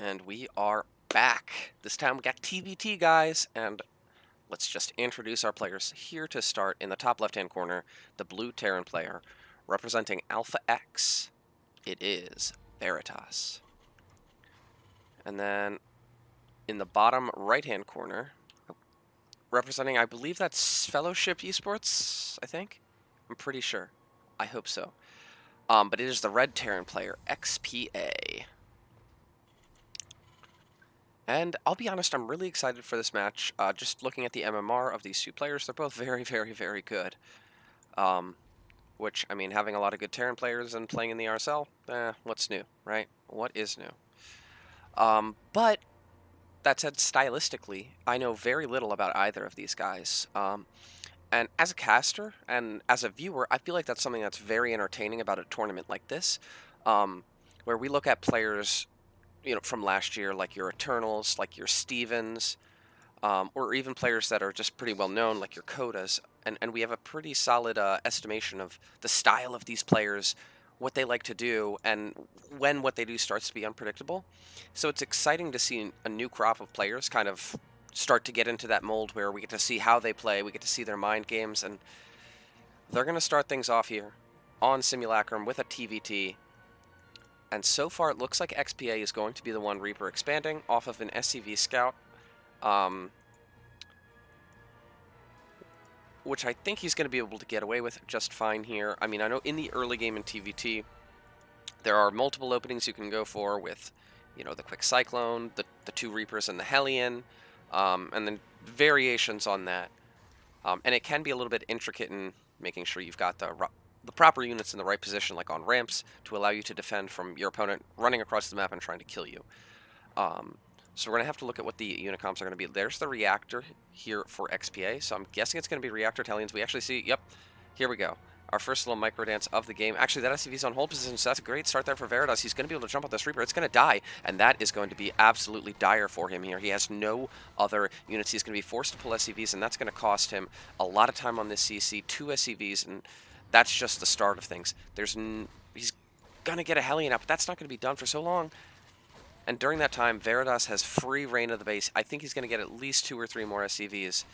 And we are back. This time we got TVT, guys, and let's just introduce our players. Here to start, in the top left-hand corner, the blue Terran player, representing Alpha X. It is Veritas. And then in the bottom right-hand corner, representing, I believe that's Fellowship Esports, I think? I'm pretty sure. I hope so. But it is the red Terran player, XPA. And I'll be honest, I'm really excited for this match. Just looking at the MMR of these two players, they're both very, very, very good. Which, I mean, having a lot of good Terran players and playing in the RSL, what's new, right? What is new? But that said, stylistically, I know very little about either of these guys. And as a caster and as a viewer, I feel like that's something that's very entertaining about a tournament like this, where we look at players, from last year, like your Eternals, like your Stevens, or even players that are just pretty well known, like your Kodas, and we have a pretty solid estimation of the style of these players, what they like to do, and when what they do starts to be unpredictable. So it's exciting to see a new crop of players kind of start to get into that mold where we get to see how they play, we get to see their mind games, and they're going to start things off here on Simulacrum with a TVT. And so far, it looks like XPA is going to be the one Reaper expanding off of an SCV Scout. Which I think he's going to be able to get away with just fine here. I mean, I know in the early game in TVT, there are multiple openings you can go for with, the Quick Cyclone, the two Reapers, and the Hellion, and then variations on that. And it can be a little bit intricate in making sure you've got the proper units in the right position, like on ramps, to allow you to defend from your opponent running across the map and trying to kill you. So we're going to have to look at what the unicomps are going to be. There's the reactor here for XPA, so I'm guessing it's going to be reactor Hellions. We actually see, yep, here we go. Our first little micro dance of the game. Actually, that SCV's on hold position, so that's a great start there for Veritas. He's going to be able to jump on this Reaper. It's going to die, and that is going to be absolutely dire for him here. He has no other units. He's going to be forced to pull SCVs, and that's going to cost him a lot of time on this CC, 2 SCVs, and that's just the start of things. He's going to get a Hellion out, but that's not going to be done for so long. And during that time, Veritas has free reign of the base. I think he's going to get at least 2 or 3 more SCVs.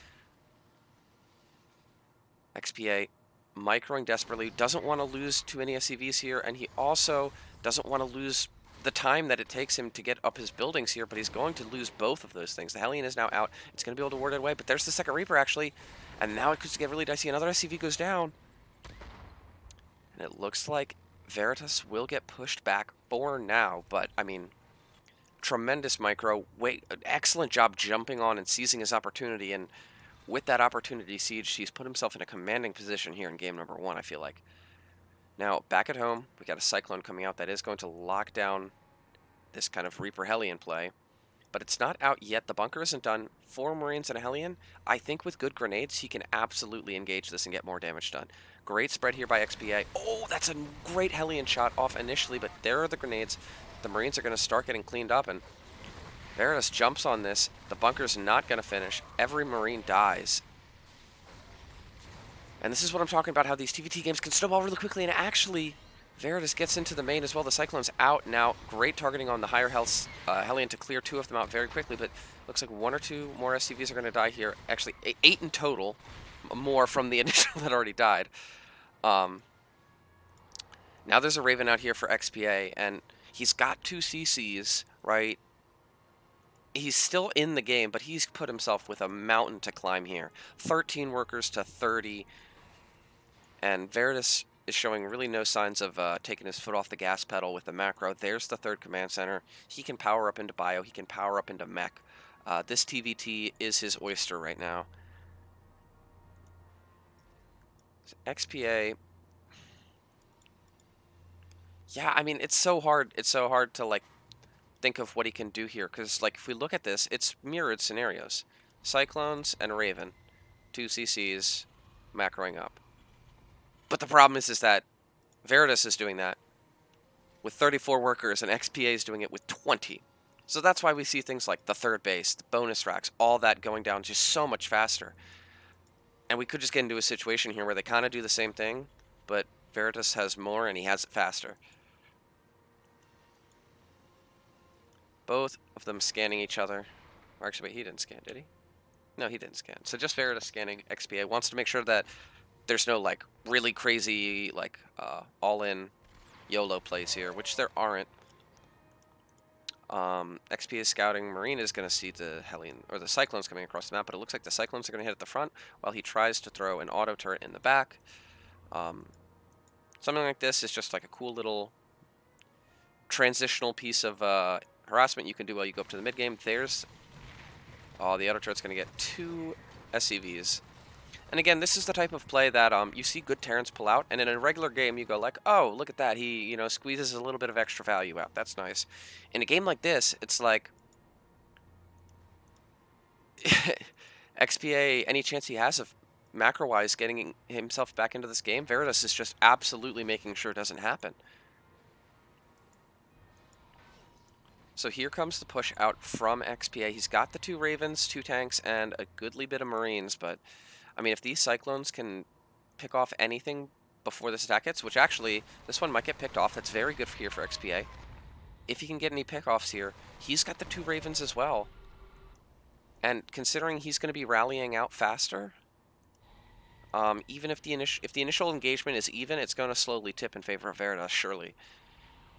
XPA microing desperately, doesn't want to lose too many SCVs here, and he also doesn't want to lose the time that it takes him to get up his buildings here, but he's going to lose both of those things. The Hellion is now out. It's going to be able to ward it away, but there's the second Reaper, actually. And now it could get really dicey. Another SCV goes down. And it looks like Veritas will get pushed back for now, but, I mean, tremendous micro. Excellent job jumping on and seizing his opportunity, and with that opportunity siege, he's put himself in a commanding position here in game number 1, I feel like. Now, back at home, we got a Cyclone coming out that is going to lock down this kind of Reaper Hellion play, but it's not out yet. The bunker isn't done. 4 Marines and a Hellion. I think with good grenades, he can absolutely engage this and get more damage done. Great spread here by XPA. Oh, that's a great Hellion shot off initially, but there are the grenades. The Marines are going to start getting cleaned up, and Veritas jumps on this. The bunker's not going to finish. Every Marine dies. And this is what I'm talking about, how these TVT games can snowball really quickly, and actually, Veritas gets into the main as well. The Cyclone's out now. Great targeting on the higher health Hellion to clear 2 of them out very quickly, but looks like 1 or 2 more SCVs are going to die here. Actually, 8 in total, more from the initial that already died. Now there's a Raven out here for XPA, and he's got 2 CCs, right? He's still in the game, but he's put himself with a mountain to climb here. 13 workers to 30, and Veritas is showing really no signs of taking his foot off the gas pedal with the macro. There's the 3rd command center. He can power up into bio. He can power up into mech. This TVT is his oyster right now. XPA. Yeah, I mean, it's so hard. It's so hard to, like, think of what he can do here, because, like, if we look at this, it's mirrored scenarios. Cyclones and Raven. 2 CCs, macroing up. But the problem is that Veritas is doing that with 34 workers, and XPA is doing it with 20. So that's why we see things like the 3rd base, the bonus racks, all that going down just so much faster. And we could just get into a situation here where they kind of do the same thing, but Veritas has more and he has it faster. Both of them scanning each other. Or actually, wait, he didn't scan, did he? No, he didn't scan. So just Veritas scanning. XPA wants to make sure that there's no, like, really crazy, like, all-in YOLO plays here, which there aren't. XPA is scouting. Marine is going to see the Hellion, or the Cyclones coming across the map, but it looks like the Cyclones are going to hit at the front while he tries to throw an auto turret in the back. Something like this is just like a cool little transitional piece of harassment you can do while you go up to the mid game. There's... Oh, the auto turret's going to get 2 SCVs. And again, this is the type of play that you see good Terrans pull out, and in a regular game you go like, oh, look at that, he, you know, squeezes a little bit of extra value out. That's nice. In a game like this, it's like... XPA, any chance he has of macro-wise getting himself back into this game, Veritas is just absolutely making sure it doesn't happen. So here comes the push out from XPA. He's got the 2 Ravens, 2 tanks, and a goodly bit of Marines, but... I mean, if these Cyclones can pick off anything before this attack hits, which actually, this one might get picked off. That's very good here for XPA. If he can get any pickoffs here, he's got the 2 Ravens as well. And considering he's going to be rallying out faster, even if the initial engagement is even, it's going to slowly tip in favor of Veritas, surely.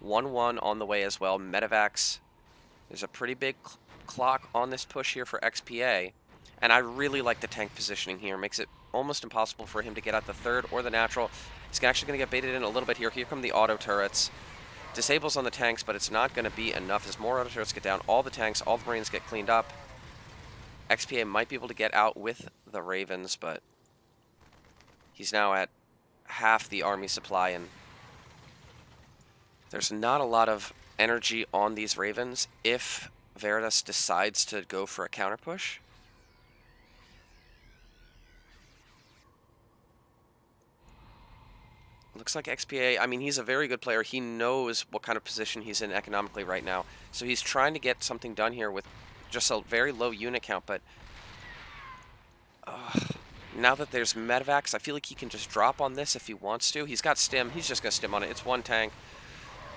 1-1 on the way as well. Medivacs. There's a pretty big clock on this push here for XPA. And I really like the tank positioning here. Makes it almost impossible for him to get out the 3rd or the natural. He's actually going to get baited in a little bit here. Here come the auto turrets. Disables on the tanks, but it's not going to be enough as more auto turrets get down. All the tanks, all the Marines get cleaned up. XPA might be able to get out with the Ravens, but he's now at half the army supply, and there's not a lot of energy on these Ravens if Veritas decides to go for a counter push. Looks like XPA, I mean, he's a very good player. He knows what kind of position he's in economically right now. So he's trying to get something done here with just a very low unit count, but now that there's medevacs, I feel like he can just drop on this if he wants to. He's got stim. He's just going to stim on it. It's 1 tank.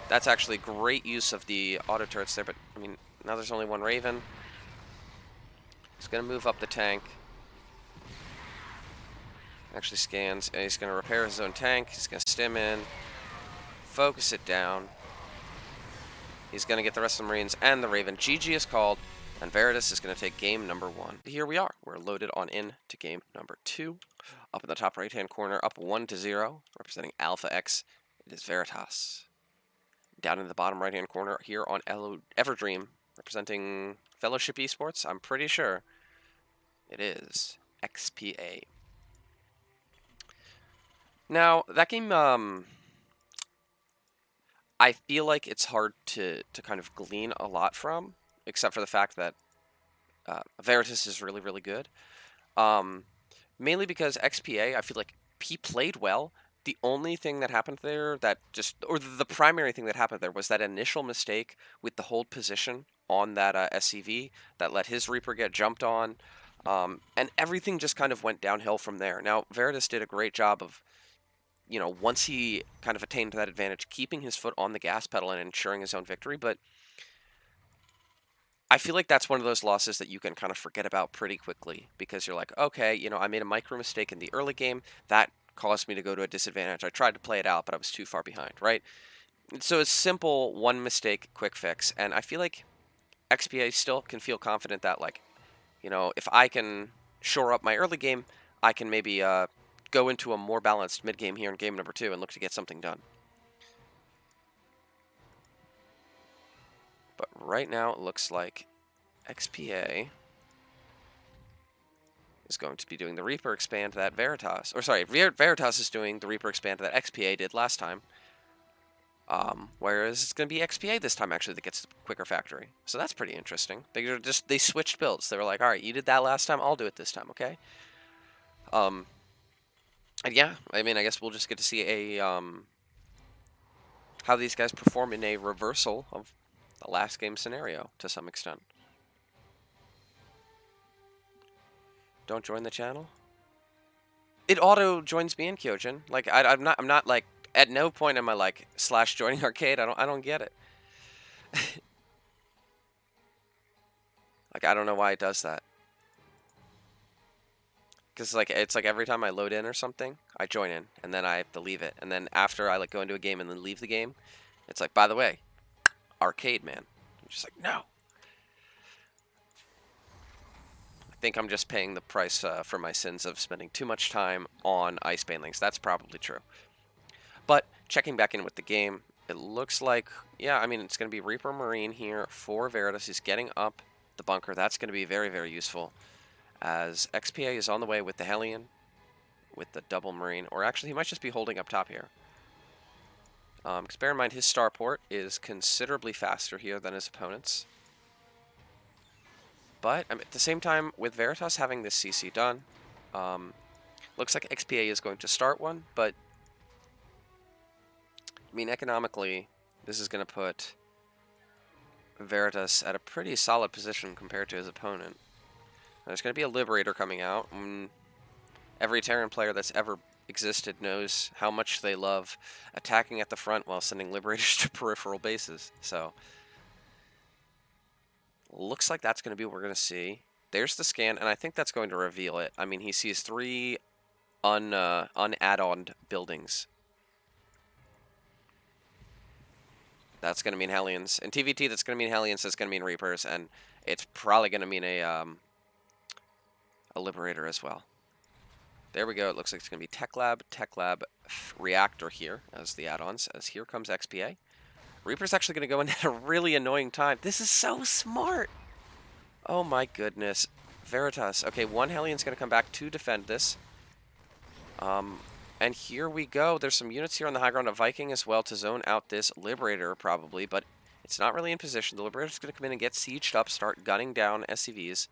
That's actually great use of the auto turrets there, but, I mean, now there's only 1 Raven. He's going to move up the tank. Actually scans, and he's going to repair his own tank. He's going to stim in, focus it down. He's going to get the rest of the Marines and the Raven. GG is called, and Veritas is going to take game number 1. Here we are. We're loaded on in to game number 2. Up in the top right-hand corner, up 1-0, representing Alpha X. It is Veritas. Down in the bottom right-hand corner here on Everdream, representing Fellowship Esports, I'm pretty sure it is XPA. Now, that game, I feel like it's hard to kind of glean a lot from, except for the fact that Veritas is really, really good. Mainly because XPA, I feel like he played well. The only thing that happened there that just, or the primary thing that happened there was that initial mistake with the hold position on that SCV that let his Reaper get jumped on. And everything just kind of went downhill from there. Now, Veritas did a great job of, you know, once he kind of attained that advantage, keeping his foot on the gas pedal and ensuring his own victory, but I feel like that's one of those losses that you can kind of forget about pretty quickly, because you're like, okay, you know, I made a micro mistake in the early game, that caused me to go to a disadvantage. I tried to play it out, but I was too far behind, right? So it's simple, one mistake, quick fix, and I feel like XPA still can feel confident that, like, you know, if I can shore up my early game, I can maybe go into a more balanced mid-game here in game number 2 and look to get something done. But right now, it looks like XPA is going to be doing the Reaper expand that Veritas, or sorry, Veritas is doing the Reaper expand that XPA did last time. Whereas it's going to be XPA this time, actually, that gets the quicker factory. So that's pretty interesting. They switched builds. They were like, all right, you did that last time, I'll do it this time, okay? And yeah, I mean, I guess we'll just get to see a, how these guys perform in a reversal of the last game scenario, to some extent. Don't join the channel? It auto joins me in Kyojin. Like, I'm not like, at no point am I like, /joining arcade, I don't get it. Like, I don't know why it does that. Because like it's like every time I load in or something, I join in and then I have to leave it, and then after I like go into a game and then leave the game, it's like, by the way, arcade man. I'm just like, no. I think I'm just paying the price for my sins of spending too much time on ice banelings. That's probably true. But checking back in with the game, it looks like, yeah, I mean, it's going to be Reaper Marine here for Veritas. He's getting up the bunker. That's going to be very, very useful, as XPA is on the way with the Hellion, with the double Marine, or actually he might just be holding up top here. Because bear in mind, his starport is considerably faster here than his opponent's. But at the same time, with Veritas having this CC done, looks like XPA is going to start one, but I mean, economically, this is going to put Veritas at a pretty solid position compared to his opponent. There's going to be a Liberator coming out. Every Terran player that's ever existed knows how much they love attacking at the front while sending Liberators to peripheral bases. So, looks like that's going to be what we're going to see. There's the scan, and I think that's going to reveal it. I mean, he sees 3 un-add-on buildings. That's going to mean Hellions. In TVT, that's going to mean Hellions. That's going to mean Reapers, and it's probably going to mean a Liberator as well. There we go. It looks like it's going to be Tech Lab, Reactor here as the add-ons, as here comes XPA. Reaper's actually going to go in at a really annoying time. This is so smart. Oh my goodness. Veritas. Okay, 1 Hellion's going to come back to defend this. And here we go. There's some units here on the high ground, a Viking as well to zone out this Liberator probably, but it's not really in position. The Liberator's going to come in and get sieged up, start gunning down SCVs.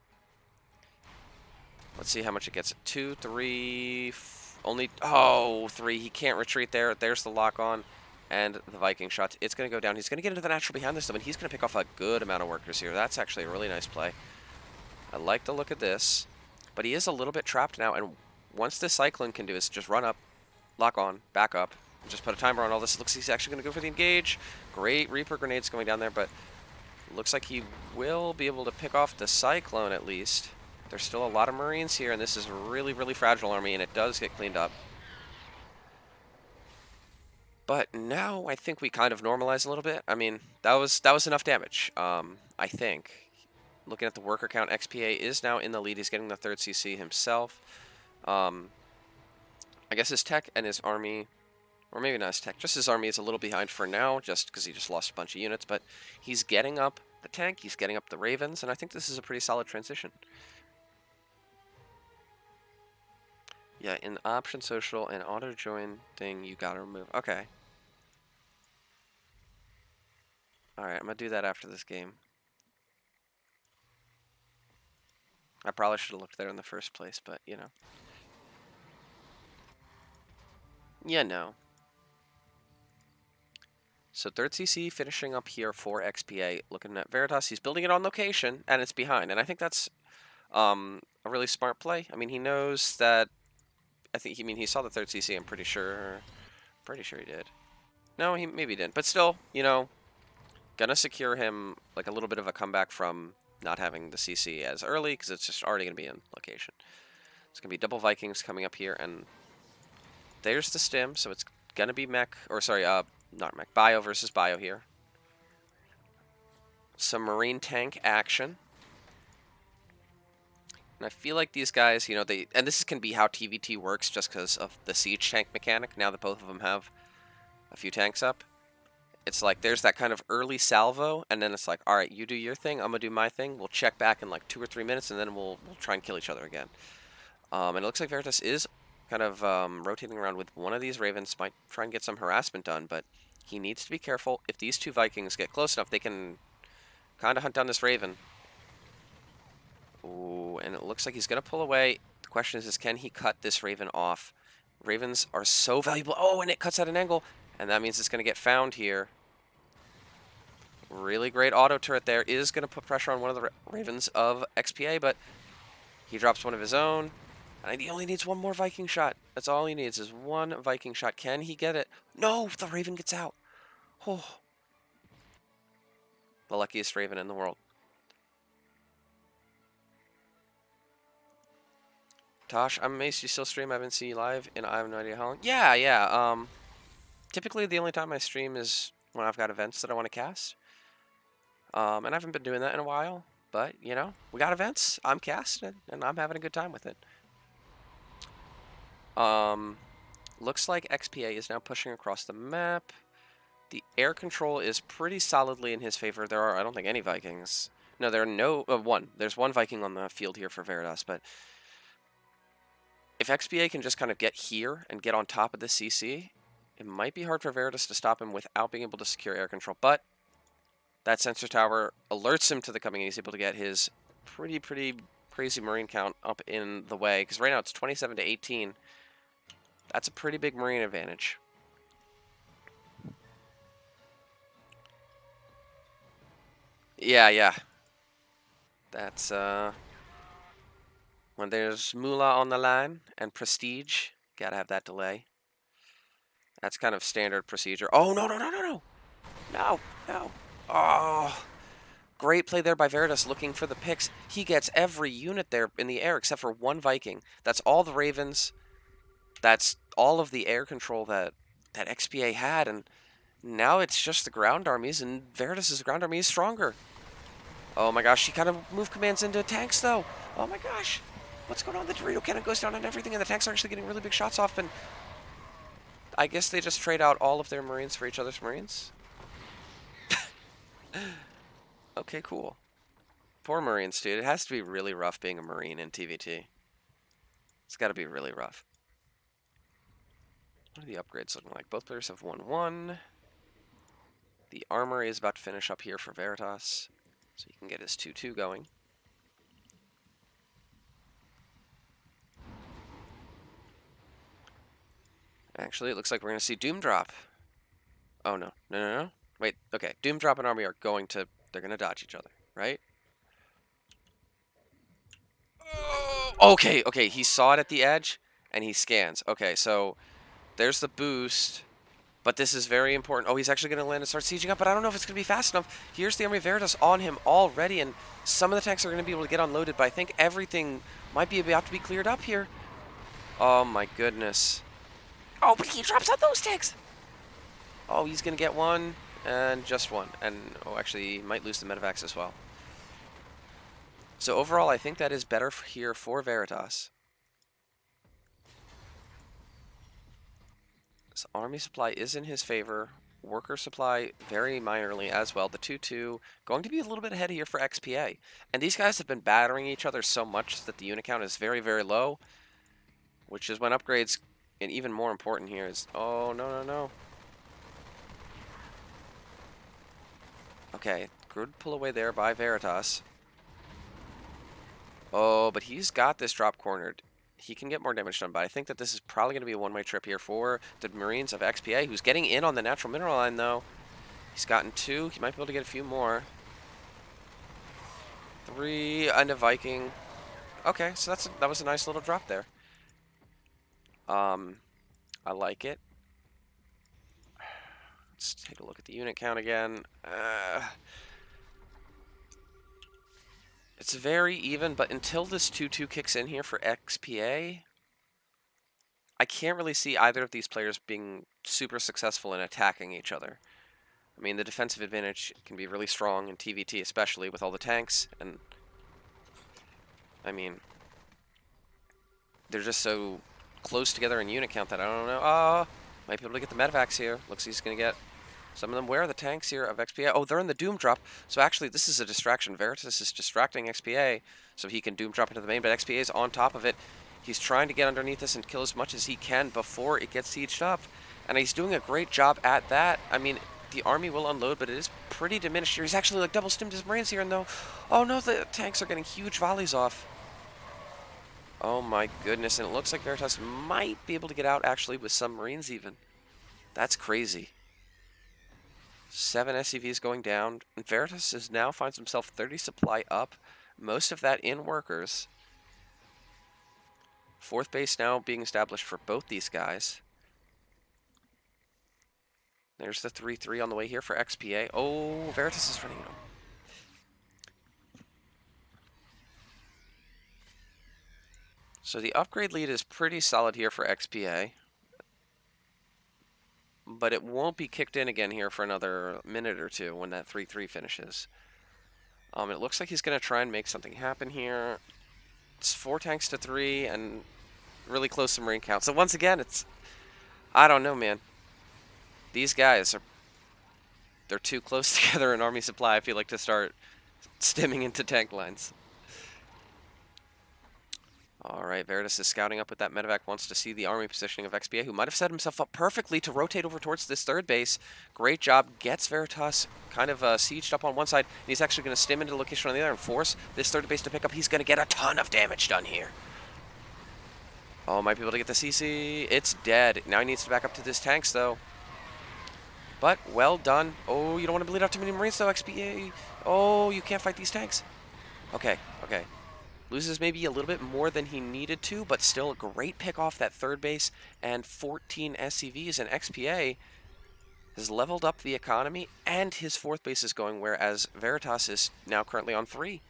Let's see how much it gets. 2, 3, only, oh, 3. He can't retreat there. There's the lock on. And the Viking shot. It's going to go down. He's going to get into the natural behind this, though, and he's going to pick off a good amount of workers here. That's actually a really nice play. I like the look of this. But he is a little bit trapped now, and once this Cyclone can do is just run up, lock on, back up, just put a timer on all this. Looks like he's actually going to go for the engage. Great Reaper grenades going down there, but looks like he will be able to pick off the Cyclone at least. There's still a lot of Marines here, and this is a really, really fragile army, and it does get cleaned up. But now I think we kind of normalize a little bit. I mean, that was enough damage, I think. Looking at the worker count, XPA is now in the lead. He's getting the 3rd CC himself. I guess his tech and his army, or maybe not his tech, just his army is a little behind for now, just because he just lost a bunch of units, but he's getting up the tank, he's getting up the Ravens, and I think this is a pretty solid transition. Yeah, in the option social and auto join thing, you gotta remove. Okay. Alright, I'm gonna do that after this game. I probably should have looked there in the first place, but, you know. Yeah, no. So 3rd CC finishing up here for XPA. Looking at Veritas, he's building it on location, and it's behind. And I think that's a really smart play. I mean, he knows that. I mean, he saw the 3rd CC. I'm pretty sure. Pretty sure he did. No, he maybe didn't. But still, you know, gonna secure him like a little bit of a comeback from not having the CC as early, because it's just already gonna be in location. It's gonna be double Vikings coming up here, and there's the stim. So it's gonna be mech, or sorry, not mech, bio versus bio here. Some Marine tank action. And I feel like these guys, you know, and this can be how TVT works just because of the siege tank mechanic, now that both of them have a few tanks up. It's like there's that kind of early salvo, and then it's like, all right, you do your thing, I'm going to do my thing. We'll check back in like 2 or 3 minutes, and then we'll try and kill each other again. And it looks like Veritas is kind of rotating around with one of these Ravens, might try and get some harassment done, but he needs to be careful. If these 2 Vikings get close enough, they can kind of hunt down this Raven. Ooh, and it looks like he's going to pull away. The question is can he cut this Raven off? Ravens are so valuable. Oh, and it cuts at an angle, and that means it's going to get found here. Really great auto turret there. Is going to put pressure on one of the Ravens of XPA, but he drops one of his own. And he only needs 1 more Viking shot. That's all he needs is 1 Viking shot. Can he get it? No, the Raven gets out. Oh. The luckiest Raven in the world. Tosh, I'm amazed you still stream. I haven't seen you live, and I have no idea how long. Yeah, yeah. Typically the only time I stream is when I've got events that I want to cast. And I haven't been doing that in a while. But, you know, we got events. I'm casting, and I'm having a good time with it. Looks like XPA is now pushing across the map. The air control is pretty solidly in his favor. There are, I don't think, any Vikings. No, there are no, one. There's one Viking on the field here for Veritas, but if XPA can just kind of get here and get on top of the CC, it might be hard for Veritas to stop him without being able to secure air control. But that sensor tower alerts him to the coming, and he's able to get his pretty crazy Marine count up in the way. Because right now it's 27 to 18. That's a pretty big Marine advantage. Yeah. That's, when there's moolah on the line and prestige, gotta have that delay. That's kind of standard procedure. Oh, no. No. Oh, great play there by Veritas looking for the picks. He gets every unit there in the air except for one Viking. That's all the Ravens. That's all of the air control that XPA had, and now it's just the ground armies, and Veritas' ground army is stronger. Oh my gosh, he kind of moved commands into tanks, though. Oh my gosh. What's going on? The Dorito cannon goes down and everything, and the tanks are actually getting really big shots off, and I guess they just trade out all of their Marines for each other's Marines? Okay, cool. Poor Marines, dude. It has to be really rough being a Marine in TVT. It's got to be really rough. What are the upgrades looking like? Both players have 1-1. The armory is about to finish up here for Veritas, so he can get his 2-2 going. Actually, it looks like we're going to see Doom Drop. Oh, no. No. Wait, okay. Doom Drop and Army are going to... They're going to dodge each other, right? Oh, okay. He saw it at the edge, and he scans. Okay, so there's the boost, but this is very important. Oh, he's actually going to land and start sieging up, but I don't know if it's going to be fast enough. Here's the Army of Veritas on him already, and some of the tanks are going to be able to get unloaded, but I think everything might be about to be cleared up here. Oh, my goodness. Oh, but he drops out those tanks! Oh, he's going to get one, and just one. And, oh, actually, he might lose the medevacs as well. So overall, I think that is better here for Veritas. So army supply is in his favor. Worker supply very minorly as well. The 2-2 going to be a little bit ahead here for XPA. And these guys have been battering each other so much that the unit count is very low. Which is when upgrades, and even more important here is... Oh, no. Okay, good pull away there by Veritas. Oh, but he's got this drop cornered. He can get more damage done, but I think that this is probably going to be a one-way trip here for the Marines of XPA, who's getting in on the natural mineral line, though. He's gotten 2. He might be able to get a few more. 3, and a Viking. Okay, so that was a nice little drop there. I like it. Let's take a look at the unit count again. It's very even, but until this 2-2 kicks in here for XPA, I can't really see either of these players being super successful in attacking each other. I mean, the defensive advantage can be really strong in TVT, especially with all the tanks, and I mean, they're just so close together in unit count that I don't know. Might be able to get the medevacs here. Looks like he's going to get some of them. Where are the tanks here of XPA? Oh, they're in the Doom Drop. So actually, this is a distraction. Veritas is distracting XPA so he can Doom Drop into the main, but XPA is on top of it. He's trying to get underneath this and kill as much as he can before it gets sieged up. And he's doing a great job at that. I mean, the army will unload, but it is pretty diminished here. He's actually like double stimmed his Marines here, and though, oh no, the tanks are getting huge volleys off. Oh my goodness, and it looks like Veritas might be able to get out actually with some Marines even. That's crazy. 7 SCVs going down, and Veritas is now finds himself 30 supply up, most of that in workers. 4th base now being established for both these guys. There's the 3-3 on the way here for XPA. Oh, Veritas is running him. So the upgrade lead is pretty solid here for XPA, but it won't be kicked in again here for another minute or two when that 3-3 finishes. It looks like he's going to try and make something happen here. It's 4 tanks to 3 and really close to Marine count. So once again, I don't know, man. These guys they're too close together in Army Supply, I feel like, to start stimming into tank lines. All right, Veritas is scouting up with that medevac, wants to see the army positioning of XPA, who might have set himself up perfectly to rotate over towards this third base. Great job, gets Veritas kind of sieged up on one side, and he's actually going to stim into the location on the other and force this third base to pick up. He's going to get a ton of damage done here. Oh, might be able to get the CC. It's dead. Now he needs to back up to this tanks, though. But well done. Oh, you don't want to bleed out too many Marines, though, XPA. Oh, you can't fight these tanks. Okay, okay. Loses maybe a little bit more than he needed to, but still a great pick off that third base and 14 SCVs, and XPA has leveled up the economy and his fourth base is going, whereas Veritas is now currently on 3.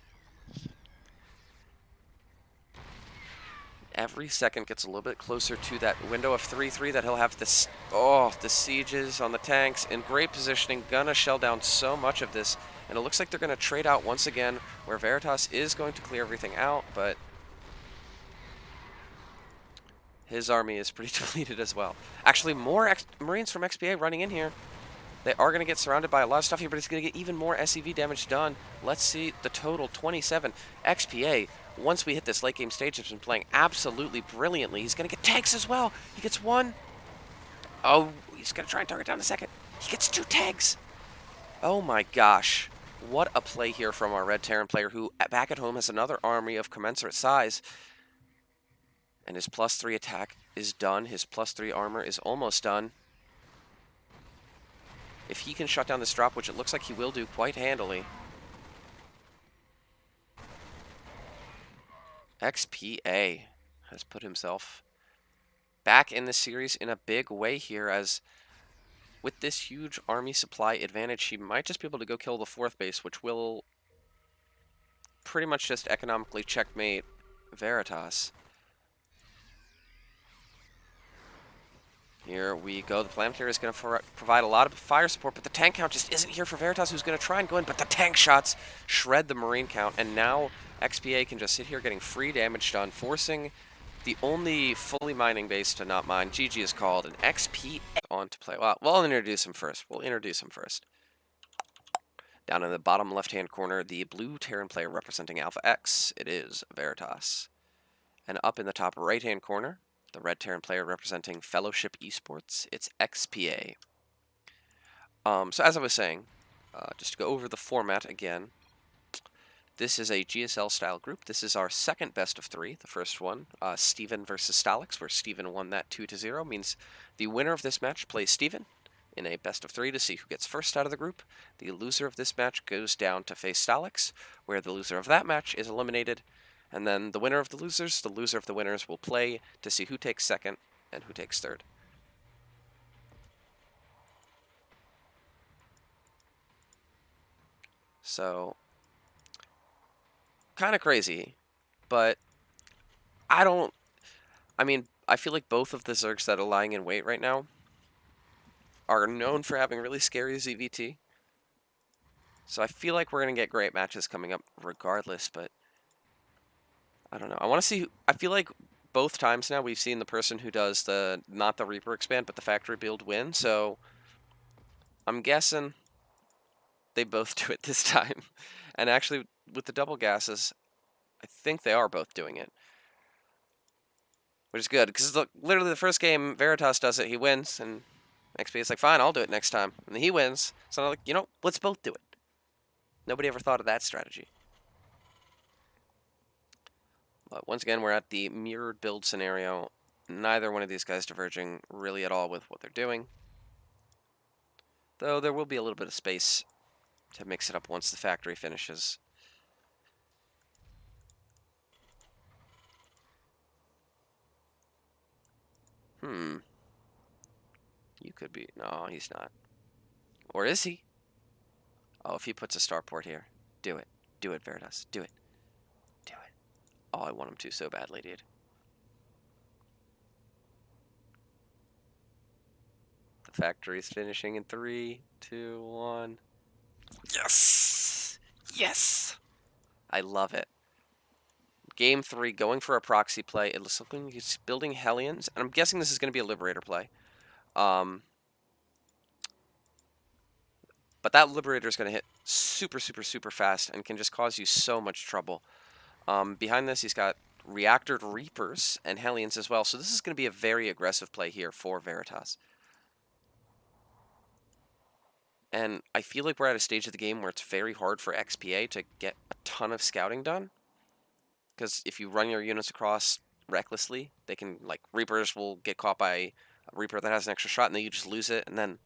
Every second gets a little bit closer to that window of 3-3 that he'll have this, the sieges on the tanks in great positioning, gonna shell down so much of this, and it looks like they're gonna trade out once again, where Veritas is going to clear everything out, but his army is pretty depleted as well. Actually, more Marines from XPA running in here. They are going to get surrounded by a lot of stuff here, but he's going to get even more SCV damage done. Let's see the total, 27. XPA, once we hit this late game stage, has been playing absolutely brilliantly. He's going to get tanks as well. He gets 1. Oh, he's going to try and target down the second. He gets 2 tanks. Oh my gosh. What a play here from our Red Terran player, who back at home has another army of commensurate size. And his +3 attack is done. His +3 armor is almost done. If he can shut down this drop, which it looks like he will do quite handily. XPA has put himself back in the series in a big way here, as with this huge army supply advantage, he might just be able to go kill the fourth base, which will pretty much just economically checkmate Veritas. Here we go. The Planetary is going to provide a lot of fire support, but the tank count just isn't here for Veritas, who's going to try and go in, but the tank shots shred the Marine count, and now XPA can just sit here getting free damage done, forcing the only fully mining base to not mine. GG is called, and XPA on to play. Well, we'll introduce him first. Down in the bottom left-hand corner, the blue Terran player representing Alpha X. It is Veritas. And up in the top right-hand corner, the red Terran player representing Fellowship Esports, it's XPA. So as I was saying, just to go over the format again, this is a GSL style group. This is our second best of 3. The first one, Steven versus Stalix, where Steven won that 2-0, means the winner of this match plays Steven in a best of 3 to see who gets first out of the group. The loser of this match goes down to face Stalix, where the loser of that match is eliminated. And then the winner of the loser of the winners will play to see who takes second and who takes third. So, kind of crazy, but I feel like both of the Zergs that are lying in wait right now are known for having really scary ZVT. So I feel like we're going to get great matches coming up regardless, but I don't know. I want to see. I feel like both times now we've seen the person who does not the Reaper expand, but the factory build win. So I'm guessing they both do it this time. And actually, with the double gases, I think they are both doing it, which is good because literally the first game Veritas does it, he wins, and XP is like, fine, I'll do it next time, and then he wins. So I'm like, let's both do it. Nobody ever thought of that strategy. But once again, we're at the mirrored build scenario. Neither one of these guys diverging really at all with what they're doing. Though there will be a little bit of space to mix it up once the factory finishes. You could be... No, he's not. Or is he? Oh, if he puts a starport here. Do it. Do it, Veritas. Do it. Do it. Oh, I want him to so badly, dude. The factory's finishing in 3, 2, 1. Yes! Yes! I love it. Game 3, going for a proxy play. It looks like he's building Hellions, and I'm guessing this is going to be a Liberator play. But that Liberator is going to hit super, super, super fast and can just cause you so much trouble. Behind this, he's got Reactored Reapers and Hellions as well. So this is going to be a very aggressive play here for Veritas. And I feel like we're at a stage of the game where it's very hard for XPA to get a ton of scouting done. Because if you run your units across recklessly, they can, like, Reapers will get caught by a Reaper that has an extra shot, and then you just lose it, and then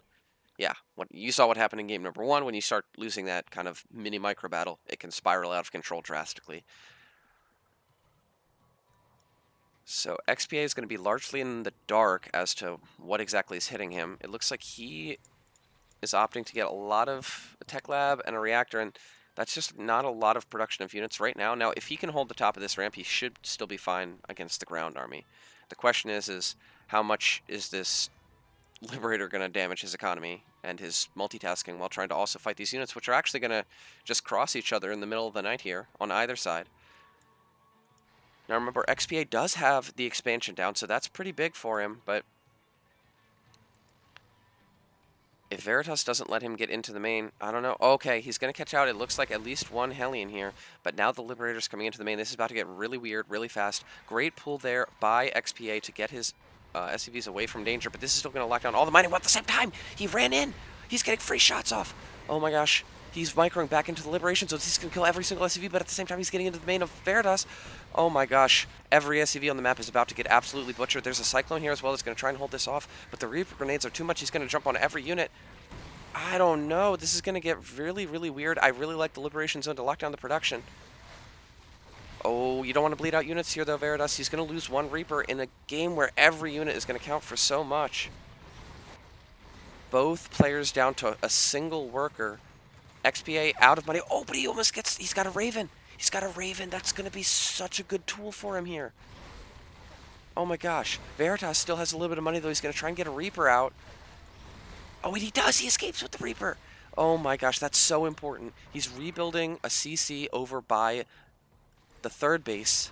yeah, you saw what happened in game number 1. When you start losing that kind of mini micro battle, it can spiral out of control drastically. So XPA is going to be largely in the dark as to what exactly is hitting him. It looks like he is opting to get a lot of a tech lab and a reactor, and that's just not a lot of production of units right now. Now, if he can hold the top of this ramp, he should still be fine against the ground army. The question is how much is this Liberator going to damage his economy and his multitasking while trying to also fight these units, which are actually going to just cross each other in the middle of the night here on either side. Now remember, XPA does have the expansion down, so that's pretty big for him, but if Veritas doesn't let him get into the main, I don't know. Okay, he's going to catch out. It looks like at least one Hellion here, but now the Liberator's coming into the main. This is about to get really weird, really fast. Great pull there by XPA to get his SCVs away from danger, but this is still going to lock down all the mining. Well, at the same time, he ran in. He's getting free shots off. Oh my gosh. He's microing back into the Liberation, so he's going to kill every single SCV, but at the same time, he's getting into the main of Veritas. Oh my gosh. Every SCV on the map is about to get absolutely butchered. There's a Cyclone here as well that's going to try and hold this off, but the Reaper grenades are too much. He's going to jump on every unit. I don't know. This is going to get really, really weird. I really like the Liberation Zone to lock down the production. Oh, you don't want to bleed out units here, though, Veritas. He's going to lose one Reaper in a game where every unit is going to count for so much. Both players down to a single worker. XPA out of money. Oh, but he almost gets... He's got a Raven. He's got a Raven. That's going to be such a good tool for him here. Oh, my gosh. Veritas still has a little bit of money, though. He's going to try and get a Reaper out. Oh, and he does. He escapes with the Reaper. Oh, my gosh. That's so important. He's rebuilding a CC over by the third base.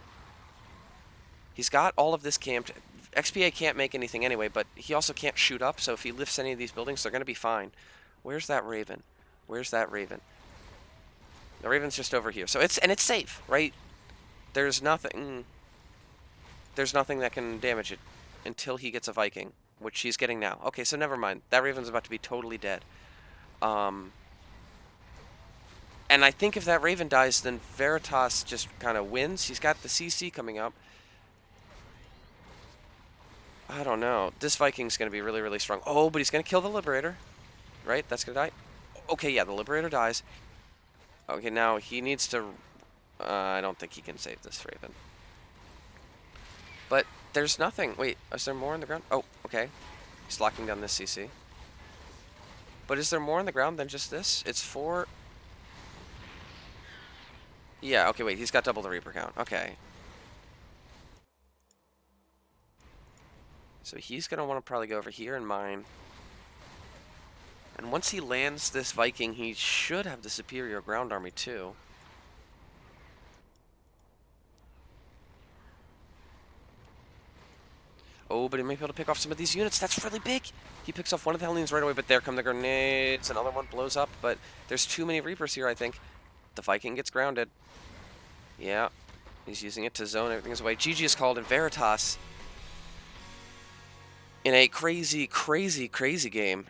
He's got all of this camped. XPA can't make anything anyway, but he also can't shoot up, so if he lifts any of these buildings, they're going to be fine. Where's that Raven? Where's that Raven? The Raven's just over here. So it's safe, right? There's nothing that can damage it until he gets a Viking, which he's getting now. Okay, so never mind. That Raven's about to be totally dead. And I think if that Raven dies, then Veritas just kind of wins. He's got the CC coming up. I don't know. This Viking's going to be really, really strong. Oh, but he's going to kill the Liberator. Right? That's going to die. Okay, yeah, the Liberator dies. Okay, now he needs to... I don't think he can save this Raven. But there's nothing. Wait, is there more on the ground? Oh, okay. He's locking down this CC. But is there more on the ground than just this? It's 4... Yeah, okay, wait. He's got double the Reaper count. Okay. So he's going to want to probably go over here and mine. And once he lands this Viking, he should have the superior ground army too. Oh, but he might be able to pick off some of these units. That's really big. He picks off one of the Hellions right away, but there come the grenades. Another one blows up, but there's too many Reapers here, I think. The Viking gets grounded. Yeah, he's using it to zone everything's away. GG is called in Veritas. In a crazy, crazy, crazy game,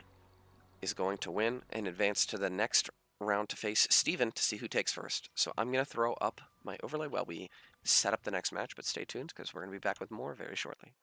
is going to win and advance to the next round to face Steven to see who takes first. So I'm going to throw up my overlay while we set up the next match, but stay tuned because we're going to be back with more very shortly.